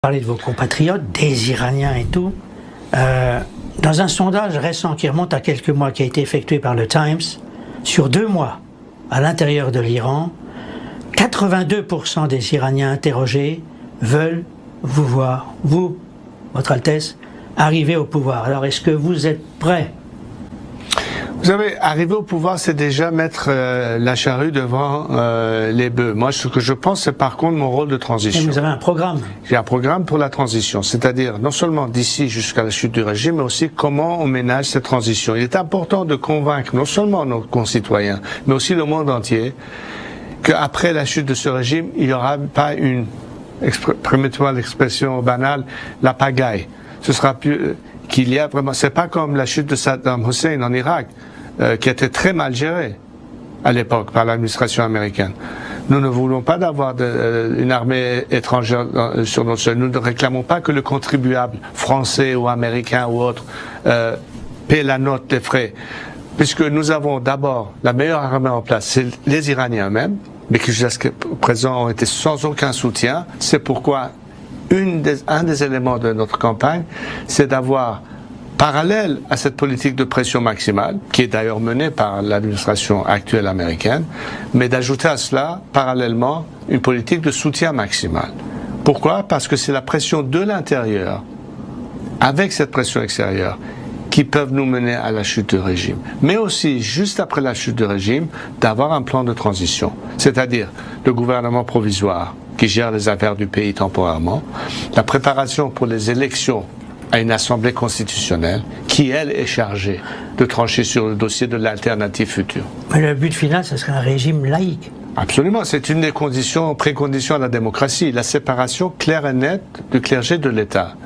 Parler de vos compatriotes, des Iraniens et tout. Dans un sondage récent qui remonte à quelques mois, qui a été effectué par le Times, sur 2 mois, à l'intérieur de l'Iran, 82% des Iraniens interrogés veulent vous voir, vous, Votre Altesse, arriver au pouvoir. Alors, est-ce que vous êtes prêts ? Vous savez, arriver au pouvoir, c'est déjà mettre la charrue devant les bœufs. Moi, ce que je pense, c'est par contre mon rôle de transition. Et vous avez un programme. J'ai un programme pour la transition, c'est-à-dire non seulement d'ici jusqu'à la chute du régime, mais aussi comment on ménage cette transition. Il est important de convaincre non seulement nos concitoyens, mais aussi le monde entier, qu'après la chute de ce régime, il n'y aura pas une, permettez-moi l'expression banale, la pagaille. Ce sera plus qu'il y a vraiment, c'est pas comme la chute de Saddam Hussein en Irak, qui était très mal gérée à l'époque par l'administration américaine. Nous ne voulons pas d'avoir une armée étrangère sur notre sol. Nous ne réclamons pas que le contribuable français ou américain ou autre paie la note des frais, puisque nous avons d'abord la meilleure armée en place, c'est les Iraniens eux-mêmes, mais qui jusqu'à présent ont été sans aucun soutien. C'est pourquoi un des éléments de notre campagne, c'est d'avoir, parallèle à cette politique de pression maximale, qui est d'ailleurs menée par l'administration actuelle américaine, mais d'ajouter à cela, parallèlement, une politique de soutien maximal. Pourquoi ? Parce que c'est la pression de l'intérieur, avec cette pression extérieure, qui peuvent nous mener à la chute du régime. Mais aussi, juste après la chute du régime, d'avoir un plan de transition, c'est-à-dire le gouvernement provisoire, qui gère les affaires du pays temporairement, la préparation pour les élections à une assemblée constitutionnelle qui, elle, est chargée de trancher sur le dossier de l'alternative future. Mais le but final, ce serait un régime laïque. Absolument, c'est une des conditions, préconditions à la démocratie, la séparation claire et nette du clergé de l'État.